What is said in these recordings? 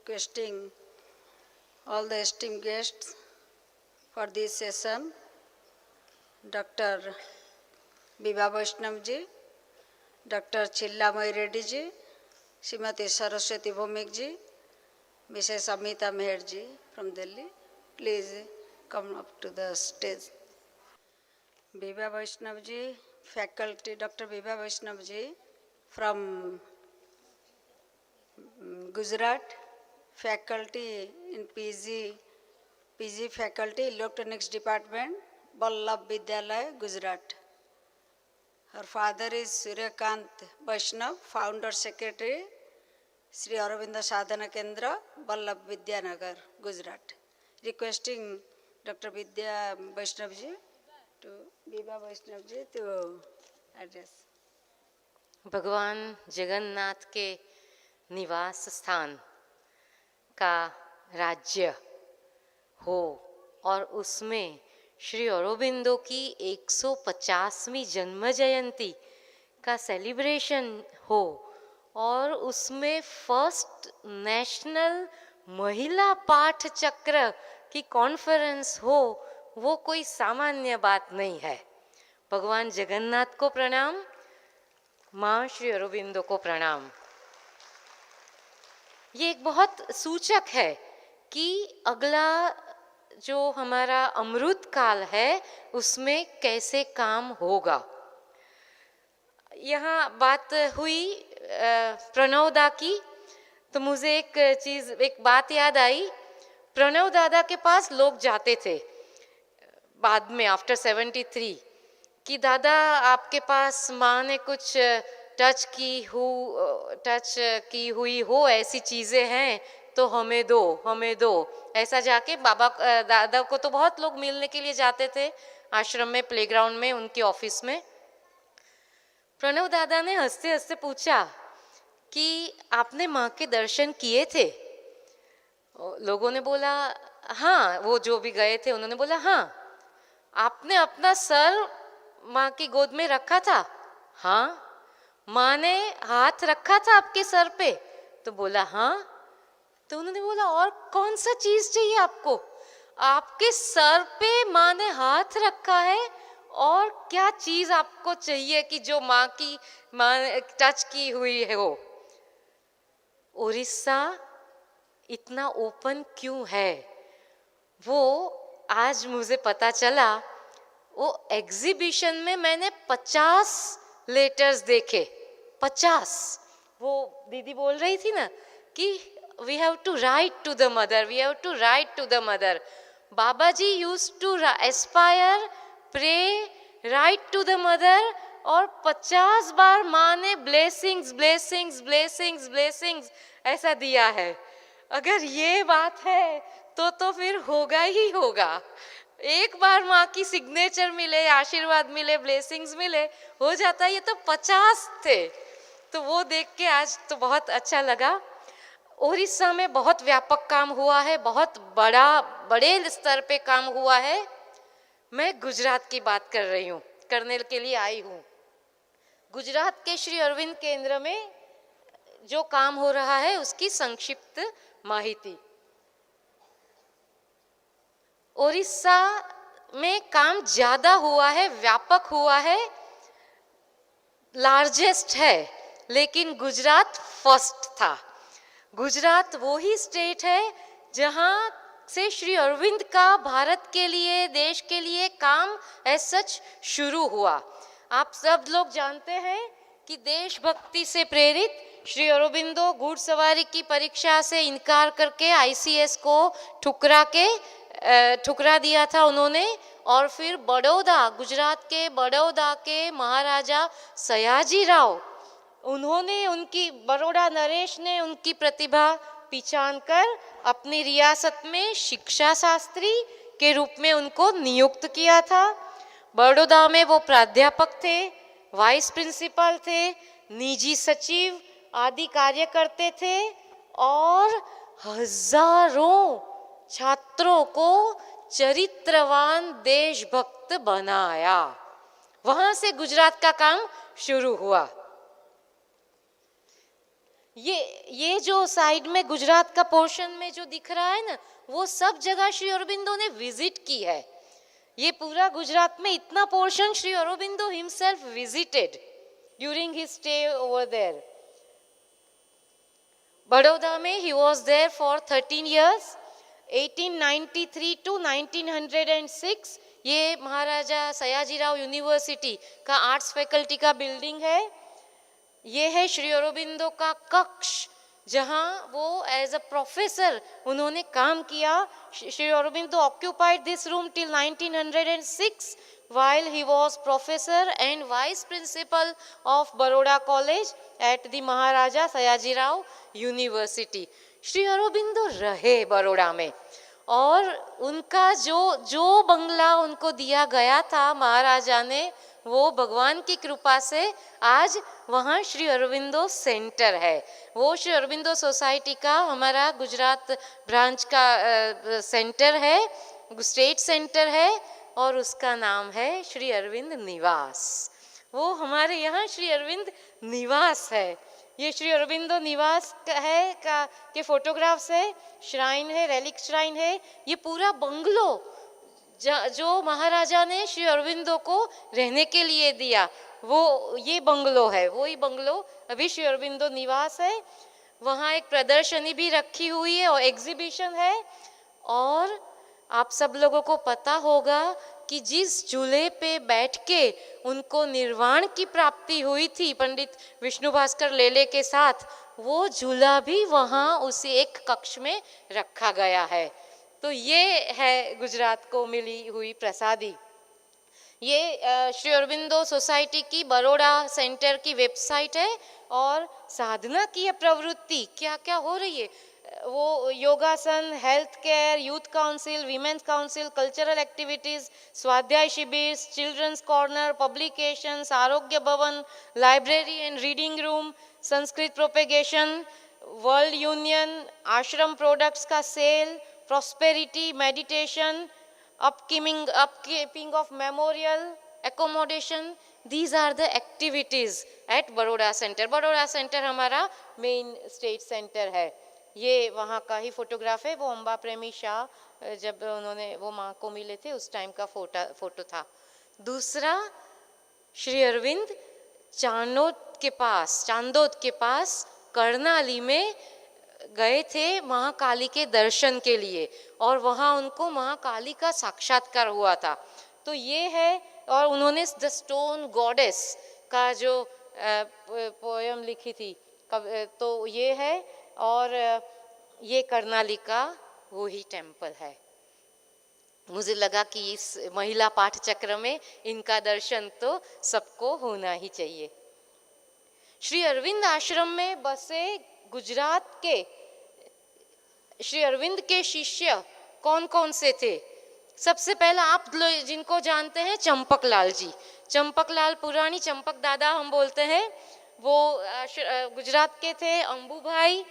requesting all the esteemed guests for this session, Dr. Vibha Vaishnav ji, Dr. Chillamai Reddy ji, Srimati Saraswati Bhomik ji, Mrs. Amita Meher ji from Delhi. Please come up to the stage. Vibha Vaishnav ji, faculty, Dr. Vibha Vaishnav ji from Gujarat, faculty in PG faculty, Electronics Department, Vallabh Vidyalaya, Gujarat. Her father is Suryakant Vaishnav, founder secretary, Sri Aurobindo Sadhana Kendra, Vallabh Vidyanagar, Gujarat. Requesting Dr. Vibha Vaishnav ji to address. भगवान जगन्नाथ के निवास स्थान का राज्य हो और उसमें श्री अरबिंदो की 150वीं जन्म जयंती का सेलिब्रेशन हो और उसमें फर्स्ट नेशनल महिला पाठ चक्र की कॉन्फ्रेंस हो, वो कोई सामान्य बात नहीं है। भगवान जगन्नाथ को प्रणाम, माँ श्री अरबिंदो को प्रणाम। ये एक बहुत सूचक है कि अगला जो हमारा अमृत काल है उसमें कैसे काम होगा। यहाँ बात हुई प्रणव दा की, तो मुझे एक बात याद आई। प्रणव दादा के पास लोग जाते थे बाद में आफ्टर 73 कि दादा आपके पास माँ ने कुछ टच की हुई हो ऐसी चीज़ें हैं तो हमें दो। ऐसा जाके बाबा दादा को तो बहुत लोग मिलने के लिए जाते थे आश्रम में, प्लेग्राउंड में, उनके ऑफिस में। प्रणव दादा ने हंसते हंसते पूछा कि आपने माँ के दर्शन किए थे? लोगों ने बोला हाँ, वो जो भी गए थे उन्होंने बोला हाँ। आपने अपना सर माँ की गोद में रखा था? हाँ। माँ ने हाथ रखा था आपके सर पे? तो बोला हाँ। तो उन्होंने बोला और कौन सा चीज चाहिए आपको? आपके सर पे माँ ने हाथ रखा है, और क्या चीज आपको चाहिए कि जो माँ टच की हुई है हो? उड़ीसा इतना ओपन क्यों है वो आज मुझे पता चला। वो एग्जीबिशन में मैंने 50 लेटर्स देखे, 50। वो दीदी बोल रही थी ना कि we have to write to the mother, we have to write to the mother. Baba ji used to aspire, pray, write to the mother, और 50 बार माँ ने blessings blessings blessings blessings ऐसा दिया है। अगर ये बात है तो फिर होगा ही होगा। एक बार माँ की सिग्नेचर मिले, आशीर्वाद मिले, ब्लेसिंग्स मिले, हो जाता। ये तो 50 थे। तो वो देख के आज तो बहुत अच्छा लगा। उड़ीसा में बहुत व्यापक काम हुआ है, बहुत बड़े स्तर पे काम हुआ है। मैं गुजरात की बात करने के लिए आई हूँ। गुजरात के श्री अरविंद केंद्र में जो काम हो रहा है उसकी संक्षिप्त माहिती। उड़ीसा में काम ज्यादा हुआ है, व्यापक हुआ है, लार्जेस्ट है, लेकिन गुजरात फर्स्ट था। गुजरात वो ही स्टेट है जहां से श्री अरविंद का भारत के लिए, देश के लिए काम एज सच शुरू हुआ। आप सब लोग जानते हैं कि देशभक्ति से प्रेरित श्री अरबिंदो घुड़सवारी की परीक्षा से इनकार करके ICS को ठुकरा दिया था उन्होंने, और फिर बड़ौदा, गुजरात के बड़ौदा के महाराजा सयाजी राव, उन्होंने उनकी, बड़ौदा नरेश ने उनकी प्रतिभा पहचान कर अपनी रियासत में शिक्षा शास्त्री के रूप में उनको नियुक्त किया था। बड़ौदा में वो प्राध्यापक थे, वाइस प्रिंसिपल थे, निजी सचिव आदि कार्य करते थे, और हजारों छात्रों को चरित्रवान देशभक्त बनाया। वहां से गुजरात का काम शुरू हुआ। ये जो साइड में गुजरात का पोर्शन में जो दिख रहा है ना, वो सब जगह श्री अरबिंदो ने विजिट की है। ये पूरा गुजरात में इतना portion Shri Aurobindo himself visited during his stay over there. Baroda में he was there for 13 years, 1893 to 1906। ये महाराजा सयाजीराव यूनिवर्सिटी का आर्ट्स फैकल्टी का बिल्डिंग है। ये है श्री अरबिंदो का कक्ष, जहाँ वो एज अ प्रोफेसर उन्होंने काम किया। Shri Aurobindo occupied this room till 1906 while he was professor and vice principal of Baroda College at the Maharaja Sayajirao University। Shri Aurobindo रहे बड़ौदा में, और उनका जो बंगला उनको दिया गया था महाराजा ने, वो भगवान की कृपा से आज वहाँ श्री अरबिंदो सेंटर है। वो श्री अरबिंदो सोसाइटी का हमारा गुजरात ब्रांच का सेंटर है, स्टेट सेंटर है, और उसका नाम है श्री अरविंद निवास। वो हमारे यहाँ श्री अरविंद निवास है। ये श्री अरबिंदो निवास के फोटोग्राफ्स है, श्राइन है, रेलिक श्राइन है। ये पूरा बंगलो जो महाराजा ने श्री अरबिंदो को रहने के लिए दिया, वो ये बंगलो है। वही बंगलो अभी श्री अरबिंदो निवास है। वहाँ एक प्रदर्शनी भी रखी हुई है और एग्जीबिशन है। और आप सब लोगों को पता होगा कि जिस झूले पे बैठ के उनको निर्वाण की प्राप्ति हुई थी पंडित विष्णु भास्कर लेले के साथ, वो झूला भी वहाँ उसी एक कक्ष में रखा गया है। तो ये है गुजरात को मिली हुई प्रसादी। ये श्री अरबिंदो सोसाइटी की बड़ौदा सेंटर की वेबसाइट है, और साधना की ये प्रवृत्ति क्या क्या हो रही है, वो योगासन, health care, youth council, women's council, cultural activities, स्वाध्याय शिविर, चिल्ड्रंस कॉर्नर, पब्लिकेशंस, आरोग्य भवन, library and reading room, Sanskrit propagation, world union, ashram products का sale, prosperity, meditation, upkeeping of memorial, accommodation, these are the activities at Baroda centre. Baroda centre हमारा main state centre है। ये वहाँ का ही फोटोग्राफ है। वो अम्बा प्रेमी शाह जब उन्होंने वो माँ को मिले थे उस टाइम का फोटो था। दूसरा, श्री अरविंद चांदोद के पास कर्णाली में गए थे महाकाली के दर्शन के लिए, और वहाँ उनको महाकाली का साक्षात्कार हुआ था। तो ये है, और उन्होंने द स्टोन गॉडेस का जो पोयम लिखी थी, तो ये है, और ये कर्णाली का वो ही टेम्पल है। मुझे लगा कि इस महिला पाठ चक्र में इनका दर्शन तो सबको होना ही चाहिए। श्री अरविंद आश्रम में बसे गुजरात के श्री अरविंद के शिष्य कौन कौन से थे? सबसे पहला आप जिनको जानते हैं, चंपकलाल जी। चंपकलाल, पुरानी चंपक दादा हम बोलते हैं, वो गुजरात के थे। अंबू भाई,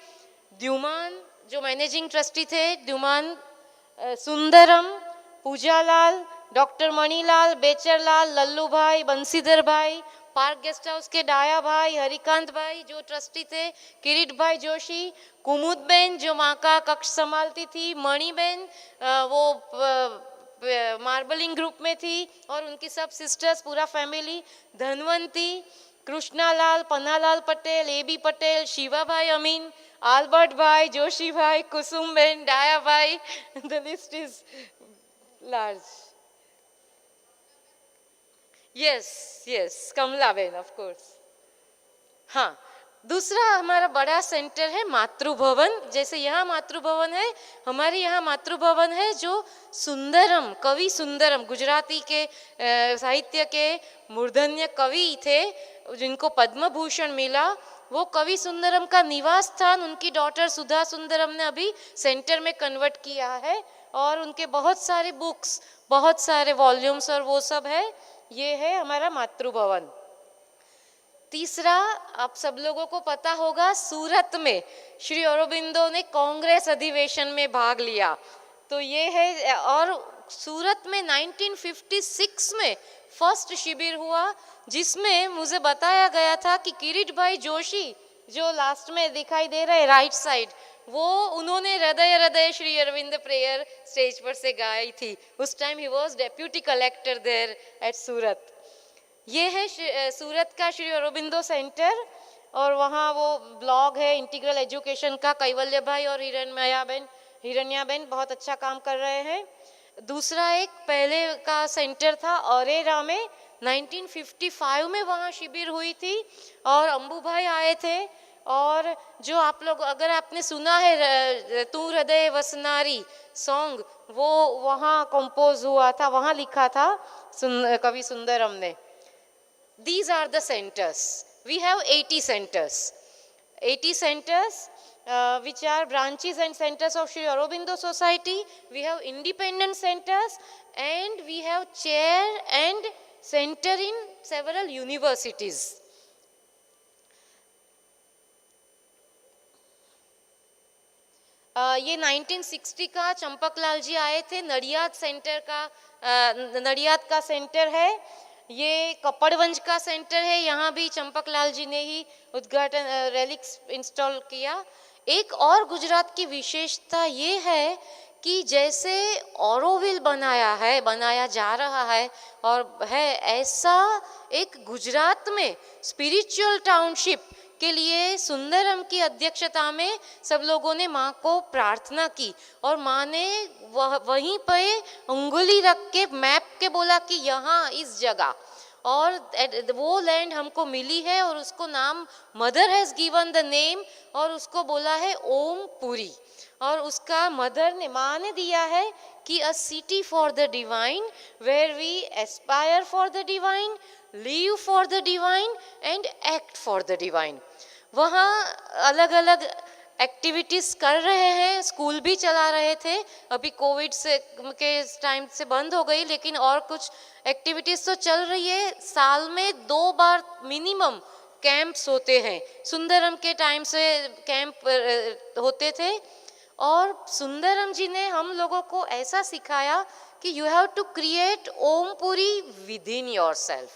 द्युमान जो मैनेजिंग ट्रस्टी थे, द्युमान सुंदरम, पूजालाल, डॉक्टर मणिलाल, बेचरलाल, लल्लू भाई, बंसीधर भाई, पार्क गेस्ट हाउस के डाया भाई, हरिकांत भाई जो ट्रस्टी थे, किरीट भाई जोशी, कुमुद बेन जो माँ का कक्ष संभालती थी, मणि बेन वो मार्बलिंग ग्रुप में थी, और उनकी सब सिस्टर्स, पूरा family, Dhanvanti, Krishnalal, Pannalal Patel, AB Patel, Shiva bhai Amin, Albert bhai, Joshi bhai, Kusum ben, Daya bhai, the list is large. Yes, Kamala ben of course. हाँ, दूसरा हमारा बड़ा सेंटर है मातृभवन। जैसे यहाँ मातृभवन है, हमारे यहाँ मातृभवन है जो सुंदरम, कवि सुंदरम, गुजराती के साहित्य के मूर्धन्य कवि थे जिनको पद्म भूषण मिला, वो कवि सुंदरम का निवास स्थान उनकी डॉटर सुधा सुंदरम ने अभी सेंटर में कन्वर्ट किया है, और उनके बहुत सारे बुक्स, बहुत सारे वॉल्यूम्स और वो सब है। ये है हमारा मातृभवन। तीसरा, आप सब लोगों को पता होगा, सूरत में श्री अरबिंदो ने कांग्रेस अधिवेशन में भाग लिया, तो ये है। और सूरत में 1956 में फर्स्ट शिविर हुआ, जिसमें मुझे बताया गया था कि किरीट भाई जोशी जो लास्ट में दिखाई दे रहा है राइट साइड, वो उन्होंने हृदय हृदय श्री अरविंद प्रेयर स्टेज पर से गाई थी। उस time he was deputy collector there at Surat. ये है सूरत का श्री अरबिंदो सेंटर, और वहाँ वो ब्लॉग है इंटीग्रल एजुकेशन का। कैवल्य भाई और हिरण्याबेन बहुत अच्छा काम कर रहे हैं। दूसरा एक पहले का सेंटर था औरेरा में, 1955 में वहाँ शिविर हुई थी और अंबू भाई आए थे। और जो आप लोग, अगर आपने सुना है तू हृदय वसनारी सॉन्ग, वो वहाँ कंपोज हुआ था, वहाँ लिखा था कवि सुंदरम ने। These are the centers. We have 80 centers. 80 centers which are branches and centers of Sri Aurobindo Society. We have independent centers and we have chair and center in several universities. ये 1960 का चंपकलाल जी आए थे। नडियाद सेंटर का, नडियाद का centre है। ये कपड़वंज का centre है, यहाँ भी चंपकलाल जी ने ही उद्घाटन रेलिक्स इंस्टॉल किया। एक और गुजरात की विशेषता ये है कि जैसे ऑरोविल बनाया जा रहा है और है, ऐसा एक गुजरात में स्पिरिचुअल टाउनशिप के लिए सुंदरम की अध्यक्षता में सब लोगों ने माँ को प्रार्थना की और माँ ने वहीं पे उंगली रख के मैप के बोला कि यहाँ इस जगह, और वो लैंड हमको मिली है और उसको नाम mother has given the name, और उसको बोला है ओमपुरी। और उसका मदर ने, माँ ने दिया है कि a city for the divine where we aspire for the divine, live for the divine and act for the divine. वहाँ अलग अलग एक्टिविटीज़ कर रहे हैं, स्कूल भी चला रहे थे। अभी कोविड से के टाइम से बंद हो गई, लेकिन और कुछ एक्टिविटीज़ तो चल रही है। साल में 2 बार मिनिमम कैंप्स होते हैं। सुंदरम के टाइम से कैंप होते थे और सुंदरम जी ने हम लोगों को ऐसा सिखाया कि you have to create Ompuri within yourself.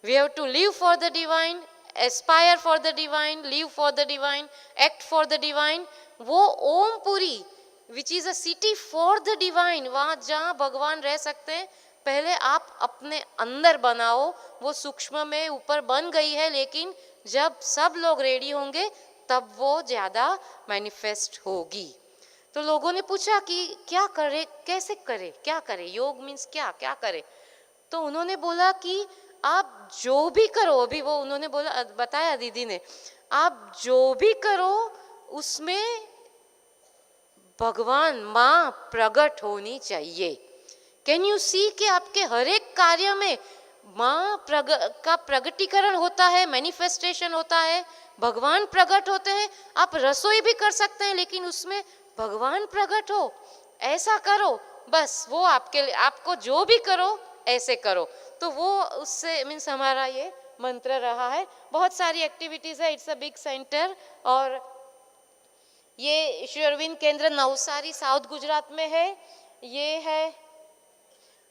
We have to live for the divine, aspire for the divine, live for the divine, act for the divine. वो Ompuri which is a city for the divine, वहाँ जहाँ भगवान रह सकते हैं, पहले आप अपने अंदर बनाओ। वो सूक्ष्म में ऊपर बन गई है, लेकिन जब सब लोग रेडी होंगे तब वो ज़्यादा मैनिफेस्ट होगी। तो लोगों ने पूछा कि क्या करे, कैसे करे, क्या करे, योग मीन्स क्या क्या करे। तो उन्होंने बोला कि आप जो भी करो, अभी वो उन्होंने बोला, बताया दीदी ने, आप जो भी करो उसमें भगवान माँ प्रकट होनी चाहिए। कैन यू सी कि आपके हर एक कार्य में माँ का प्रगटीकरण होता है, मैनिफेस्टेशन होता है, भगवान प्रकट होते हैं। आप रसोई भी कर सकते हैं, लेकिन उसमें भगवान प्रकट हो, ऐसा करो बस। वो आपके लिए, आपको जो भी करो ऐसे करो। तो वो उससे मीन्स हमारा ये मंत्र रहा है। बहुत सारी एक्टिविटीज़ है, इट्स अ बिग सेंटर। और ये श्री अरविंद केंद्र नवसारी साउथ गुजरात में है। ये है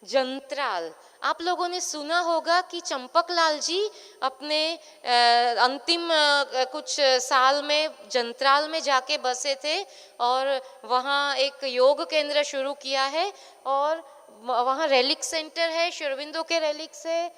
जंत्राल। आप लोगों ने सुना होगा कि चंपकलाल जी अपने अंतिम कुछ साल में जंत्राल में जाके बसे थे और वहाँ एक योग केंद्र शुरू किया है। और वहाँ रेलिक सेंटर है, श्री अरविंदो के रेलिक से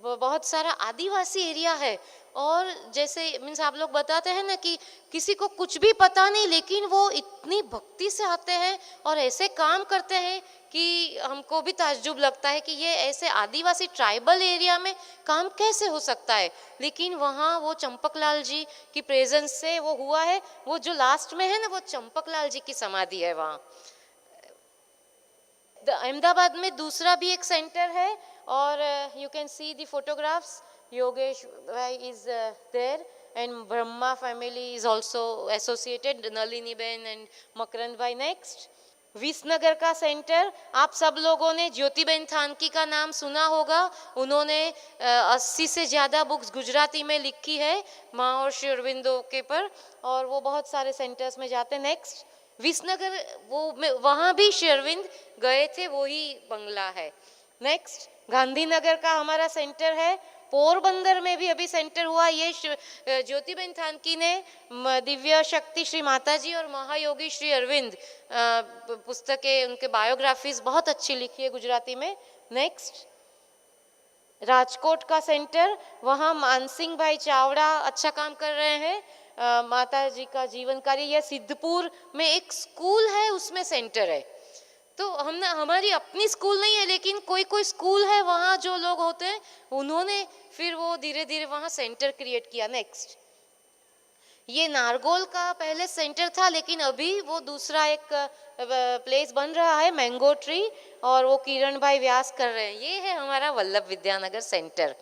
बहुत सारा आदिवासी एरिया है। और जैसे मीन्स आप लोग बताते हैं ना कि किसी को कुछ भी पता नहीं, लेकिन वो इतनी भक्ति से आते हैं और ऐसे काम करते हैं कि हमको भी ताज्जुब लगता है कि ये ऐसे आदिवासी ट्राइबल एरिया में काम कैसे हो सकता है। लेकिन वहाँ वो चंपकलाल जी की प्रेजेंस से वो हुआ है। वो जो लास्ट में है ना, वो चंपकलाल जी की समाधि है वहाँ। अहमदाबाद में दूसरा भी एक सेंटर है और you can see the photographs. Yogesh Bhai is there and Brahma family is also associated, Nalini Ben and Makarand Bhai next. Visnagar का सेंटर, आप सब लोगों ने ज्योतिबेन थानकी का नाम सुना होगा। उन्होंने 80 से ज़्यादा बुक्स गुजराती में लिखी है माँ और श्री अरविंदो के पर, और वो बहुत सारे सेंटर्स में जाते हैं। नेक्स्ट विसनगर, वो वहाँ भी श्री अरविंद गए थे, वो ही बंगला है। नेक्स्ट गांधीनगर का हमारा सेंटर है। पोरबंदर में भी अभी सेंटर हुआ। ये ज्योतिबेन थानकी ने दिव्य शक्ति श्री माताजी और महायोगी श्री अरविंद पुस्तकें, उनके बायोग्राफीज बहुत अच्छी लिखी है गुजराती में। नेक्स्ट, राजकोट का सेंटर, वहाँ मानसिंह भाई चावड़ा अच्छा काम कर रहे हैं, माता जी का जीवन कार्य। यह सिद्धपुर में एक स्कूल है, उसमें सेंटर है। तो हमने, हमारी अपनी स्कूल नहीं है, लेकिन कोई कोई स्कूल है वहाँ जो लोग होते हैं उन्होंने फिर वो धीरे धीरे वहाँ सेंटर क्रिएट किया। नेक्स्ट, ये नारगोल का पहले सेंटर था, लेकिन अभी वो दूसरा एक प्लेस बन रहा है, मैंगो ट्री, और वो किरण भाई व्यास कर रहे हैं। ये है हमारा Vallabh Vidyanagar centre.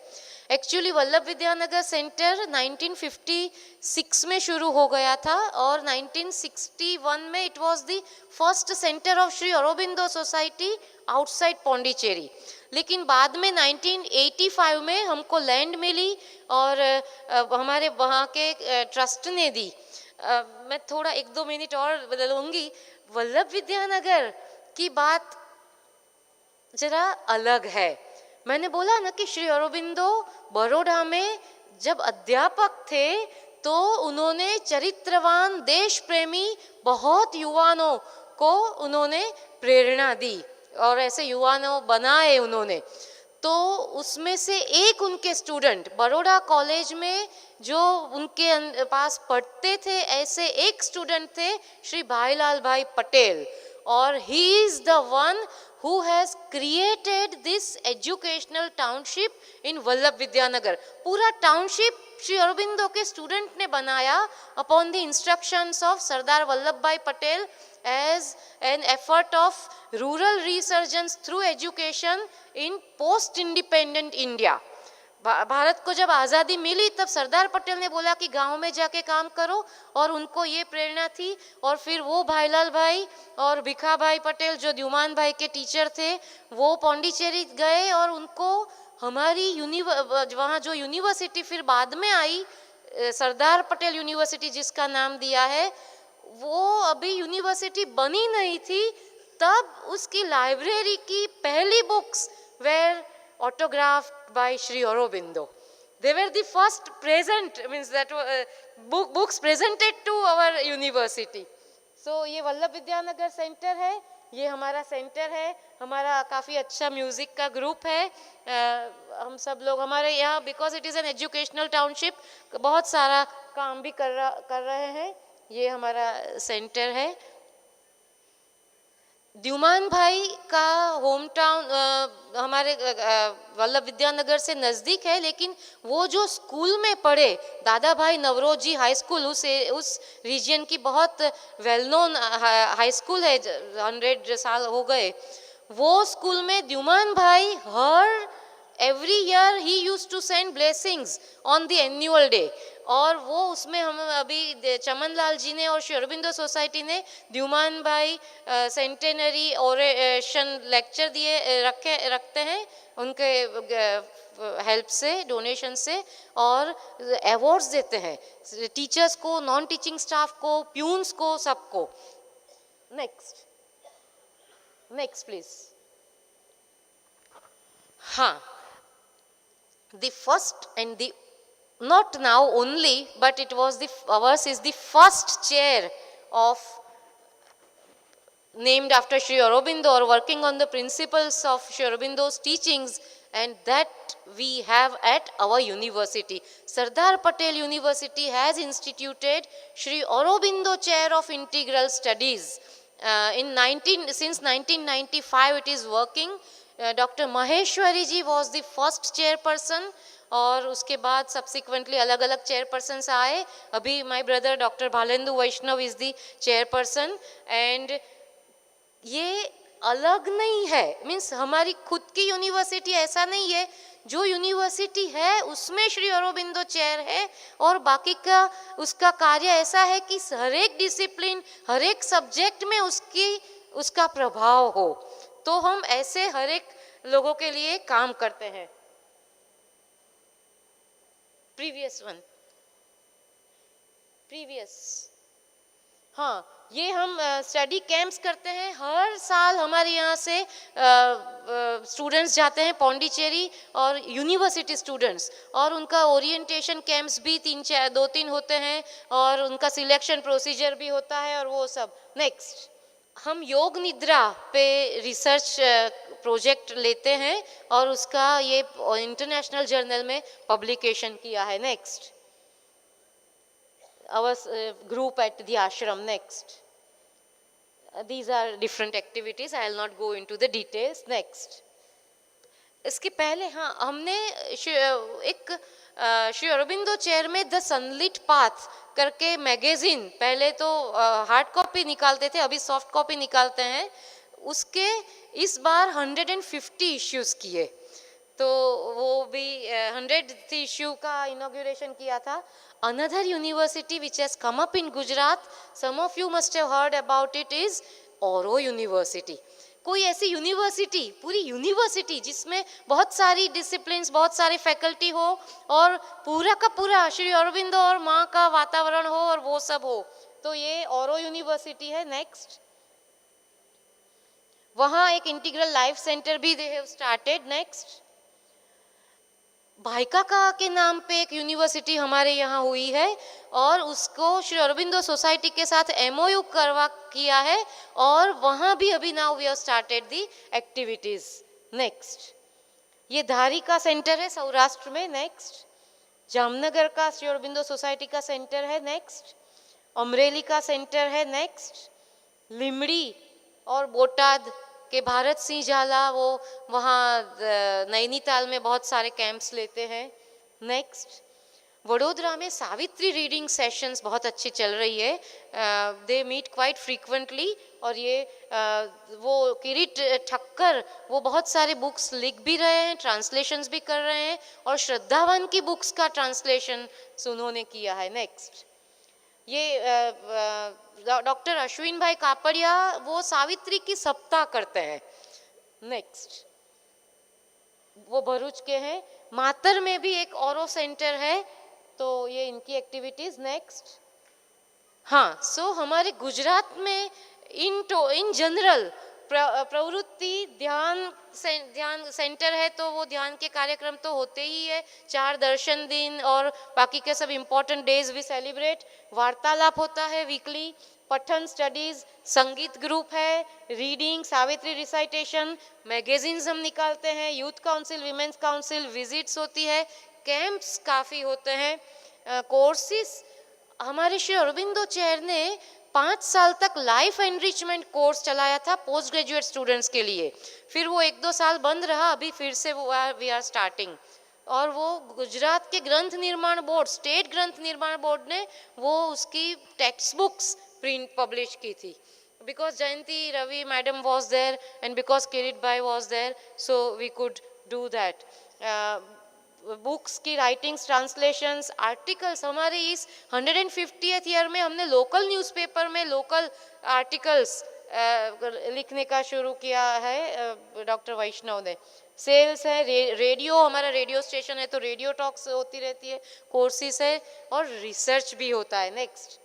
Actually Vallabh Vidyanagar centre 1956 में शुरू हो गया था और 1961 में it was the first centre of Shri Aurobindo society outside Pondicherry. लेकिन बाद में 1985 में हमको लैंड मिली और हमारे वहाँ के ट्रस्ट ने दी। मैं थोड़ा 1-2 मिनट और बदलूंगी। वल्लभ विद्यानगर की बात जरा अलग है। मैंने बोला ना कि श्री अरबिंदो बड़ौदा में जब अध्यापक थे तो उन्होंने चरित्रवान देश प्रेमी बहुत युवाओं को उन्होंने प्रेरणा दी और ऐसे युवाओं बनाए उन्होंने। तो उसमें से एक उनके स्टूडेंट बड़ौदा कॉलेज में जो उनके पास पढ़ते थे, ऐसे एक स्टूडेंट थे श्री भाईलाल भाई पटेल, और he is the one who has created this educational township in Vallabh Vidyanagar. पूरा टाउनशिप श्री अरबिंदो के स्टूडेंट ने बनाया upon the instructions of Sardar Vallabh भाई Patel as an effort of rural resurgence through education in post independent India। Bharat को जब आज़ादी मिली तब सरदार पटेल ने बोला कि गांव में जाके काम करो, और उनको ये प्रेरणा थी। और फिर वो भाईलाल भाई और भिखा भाई पटेल जो द्युमान भाई के टीचर थे, वो पौंडीचेरी गए और उनको हमारी वहाँ जो यूनिवर्सिटी फिर बाद में आई, सरदार पटेल यूनिवर्सिटी जिसका नाम दिया है, वो अभी यूनिवर्सिटी बनी नहीं थी, तब उसकी लाइब्रेरी की पहली books were autographed by Sri Aurobindo. They were the first present, means that books presented to our university. So ये वल्लभ विद्यानगर सेंटर है, ये हमारा सेंटर है। हमारा काफ़ी अच्छा म्यूज़िक का ग्रुप है। हम सब लोग हमारे यहाँ, because it is an educational township, बहुत सारा काम भी कर रहे हैं। ये हमारा सेंटर है। द्युमान भाई का होम टाउन हमारे वल्लभ विद्यानगर से नज़दीक है, लेकिन वो जो स्कूल में पढ़े, दादा भाई नवरोजी हाई स्कूल, उस रीजन की बहुत वेल नोन हाई स्कूल है, 100 साल हो गए। वो स्कूल में द्युमान भाई हर every year he used to send blessings on the annual day, और वो उसमें हम अभी चमन लाल जी ने और श्री अरबिंदो सोसाइटी ने द्युमान भाई सेंटेनरी ओरेशन लेक्चर रखते हैं उनके हेल्प से, डोनेशन से, और अवार्ड्स देते हैं टीचर्स को, नॉन टीचिंग स्टाफ को, प्यून्स को, सबको। Next please. हाँ, the first and the, not now only, but it was ours is the first chair of named after Sri Aurobindo, or working on the principles of Sri Aurobindo's teachings, and that we have at our university. Sardar Patel University has instituted Sri Aurobindo Chair of Integral Studies. Since 1995 it is working. Dr. Maheshwari ji was the first chairperson, और उसके बाद subsequently अलग अलग chairpersons आए। अभी my brother doctor Bhalendu Vaishnav is the chairperson. And ये अलग नहीं है, मीन्स हमारी खुद की यूनिवर्सिटी ऐसा नहीं है। जो यूनिवर्सिटी है उसमें श्री अरबिंदो चेयर है, और बाकी का उसका कार्य ऐसा है कि हर एक डिसिप्लिन, हर एक सब्जेक्ट में उसका प्रभाव हो। तो हम ऐसे हर एक लोगों के लिए काम करते हैं। प्रीवियस हाँ, ये हम स्टडी कैंप्स करते हैं हर साल। हमारे यहाँ से स्टूडेंट्स जाते हैं पौंडीचेरी, और यूनिवर्सिटी स्टूडेंट्स, और उनका ओरिएंटेशन कैंप्स भी 2-3 होते हैं, और उनका सिलेक्शन प्रोसीजर भी होता है, और वो सब। नेक्स्ट, हम योग निद्रा पे रिसर्च प्रोजेक्ट लेते हैं, और उसका ये इंटरनेशनल जर्नल में पब्लिकेशन किया है। Next, our group at the ashram. Next, these are different activities, I will not go into the details. Next, इसके पहले हाँ, हमने एक श्री अरबिंदो चेयर में द सनलिट पाथ करके मैगजीन, पहले तो हार्ड कॉपी निकालते थे, अभी सॉफ्ट कॉपी निकालते हैं। उसके इस बार 150 इश्यूज किए, तो वो भी 100th इश्यू का इनॉग्रेशन किया था। Another university which has come up in Gujarat, some of you must have heard about it, is Oro University. कोई ऐसी यूनिवर्सिटी, पूरी यूनिवर्सिटी जिसमें बहुत सारी डिसिप्लिन्स, बहुत सारे फैकल्टी हो, और पूरा का पूरा श्री अरविंदो और माँ का वातावरण हो, और वो सब हो, तो ये ओरो यूनिवर्सिटी है। नेक्स्ट, वहाँ एक इंटीग्रल लाइफ सेंटर भी they have started. Next, Bhaikaka के नाम पे एक यूनिवर्सिटी हमारे यहाँ हुई है, और उसको श्री अरबिंदो सोसाइटी के साथ MOU करवा किया है, और वहाँ भी अभी now we have started the activities. Next, ये धारी का सेंटर है सौराष्ट्र में। नेक्स्ट, जामनगर का श्री अरबिंदो सोसाइटी का सेंटर है। नेक्स्ट, अमरेली का सेंटर है। नेक्स्ट, लिमड़ी और बोटाद के भारत सिंह झाला, वो वहाँ नैनीताल में बहुत सारे कैंप्स लेते हैं। नेक्स्ट, वडोदरा में सावित्री रीडिंग सेशंस बहुत अच्छी चल रही है, दे मीट क्वाइट फ्रीक्वेंटली, और ये वो किरीट ठक्कर वो बहुत सारे बुक्स लिख भी रहे हैं, ट्रांसलेशंस भी कर रहे हैं, और श्रद्धावान की बुक्स का ट्रांसलेशन उन्होंने किया है। नेक्स्ट, ये डॉक्टर अश्विन भाई कापड़िया वो सावित्री की सप्ताह करते हैं। नेक्स्ट, वो भरूच के हैं। मातर में भी एक औरो सेंटर है, तो ये इनकी एक्टिविटीज। नेक्स्ट, हाँ, सो हमारे गुजरात में इन जनरल प्रवृत्ति ध्यान सेंटर है, तो वो ध्यान के कार्यक्रम तो होते ही है, 4 दर्शन दिन और बाकी के सब इम्पोर्टेंट डेज भी सेलिब्रेट। वार्तालाप होता है वीकली, पठन स्टडीज, संगीत ग्रुप है, रीडिंग, सावित्री रिसाइटेशन, मैगजीन्स हम निकालते हैं, youth council, women's council, visits होती है, कैंप्स काफ़ी होते हैं, कोर्सेस। हमारे श्री अरबिंदो चेयर ने 5 साल तक लाइफ एनरिचमेंट कोर्स चलाया था पोस्ट ग्रेजुएट स्टूडेंट्स के लिए, फिर वो 1-2 साल बंद रहा, अभी फिर से वी आर स्टार्टिंग। और वो गुजरात के ग्रंथ निर्माण बोर्ड, स्टेट ग्रंथ निर्माण बोर्ड ने वो उसकी टेक्स्ट बुक्स प्रिंट पब्लिश की थी, because Jayanti Ravi madam was there and because Kirit bhai was there, so we could do that. Books की राइटिंग्स, ट्रांसलेशंस, आर्टिकल्स, हमारे इस 150th ईयर में हमने लोकल न्यूज़पेपर में लोकल आर्टिकल्स लिखने का शुरू किया है डॉक्टर वैष्णव ने। सेल्स है, रेडियो, हमारा रेडियो स्टेशन है, तो रेडियो टॉक्स होती रहती है, कोर्सेस है, और रिसर्च भी होता है। नेक्स्ट,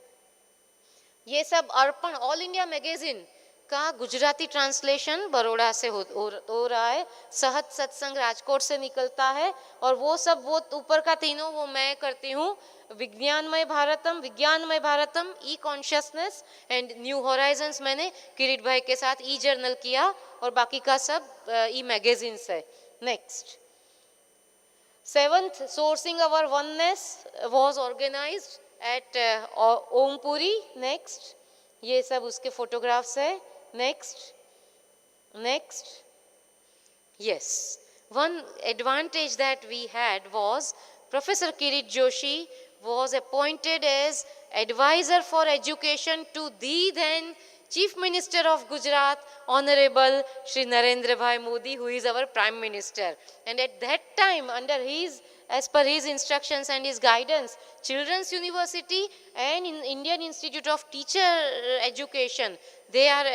ये सब अर्पण ऑल इंडिया मैगजीन का गुजराती ट्रांसलेशन बड़ौदा से हो रहा है, सहत सत्संग राजकोट से निकलता है, और वो सब वो ऊपर का तीनों वो मैं करती हूँ। विज्ञानमय भारतम, ई कॉन्शियसनेस एंड न्यू होराइजन्स मैंने किरीट भाई के साथ ई जर्नल किया, और बाकी का सब ई मैगजीन्स है। Next, 7th sourcing our oneness was organised at Ompuri. Next, ये सब उसके फोटोग्राफ्स है। Next, yes, one advantage that we had was Professor Kirit Joshi was appointed as advisor for education to the then Chief Minister of Gujarat, Honorable Shri Narendra Bhai Modi, who is our Prime Minister. And at that time, as per his instructions and his guidance, Children's University and Indian Institute of Teacher Education, they are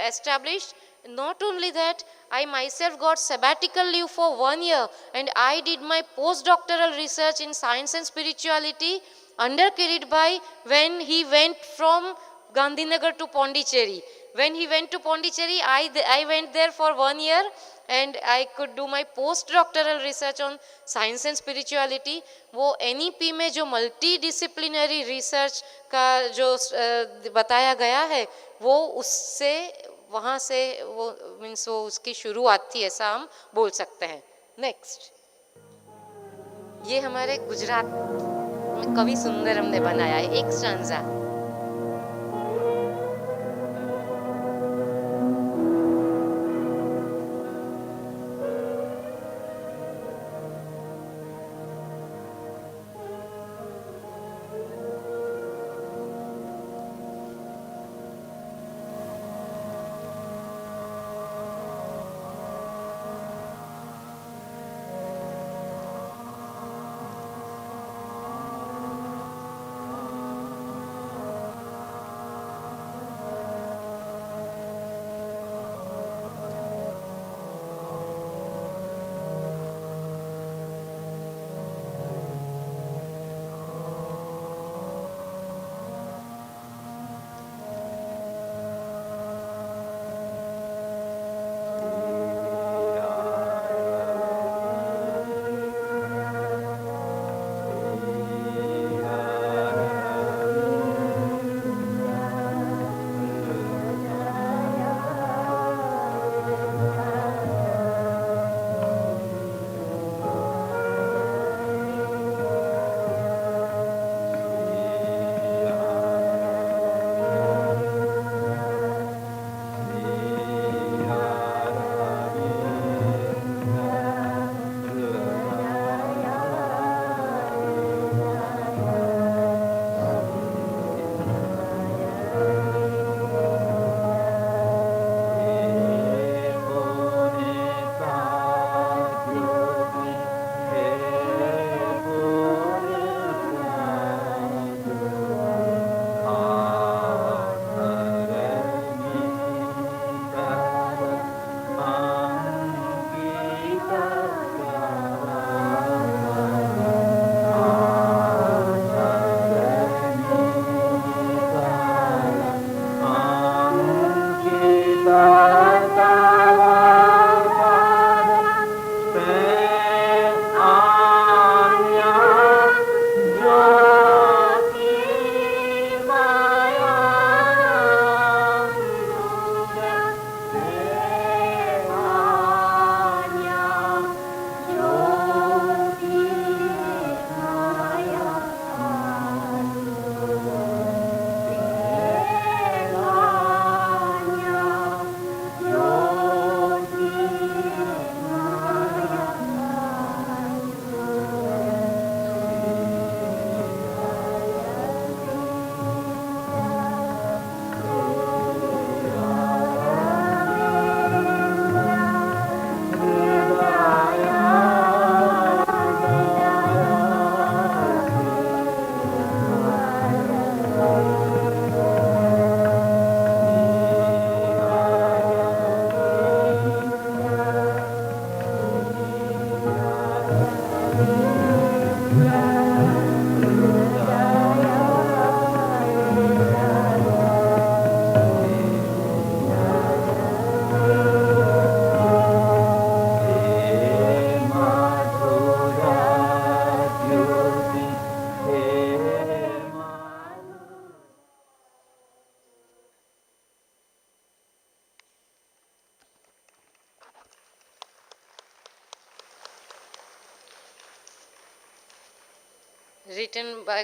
established. Not only that, I myself got sabbatical leave for 1 year, and I did my postdoctoral research in science and spirituality under Kirit Bhai when he went from Gandhinagar to Pondicherry. When he went to Pondicherry, I went there for 1 year and I could do my postdoctoral research on science and spirituality. वो NEP में जो multidisciplinary research का जो बताया गया है वो उससे वहाँ से वो मीन्स वो उसकी शुरुआत थी ऐसा हम बोल सकते हैं. नेक्स्ट, ये हमारे गुजरात में कवि सुंदरम ने बनाया है एक stanza.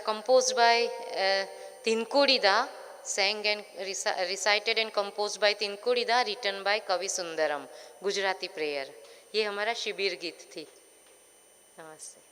Composed by Tinkurida, sang and recited and composed by Tinkurida, written by Kavi Sundaram, Gujarati prayer. ये हमारा शिविर गीत थी. नमस्ते.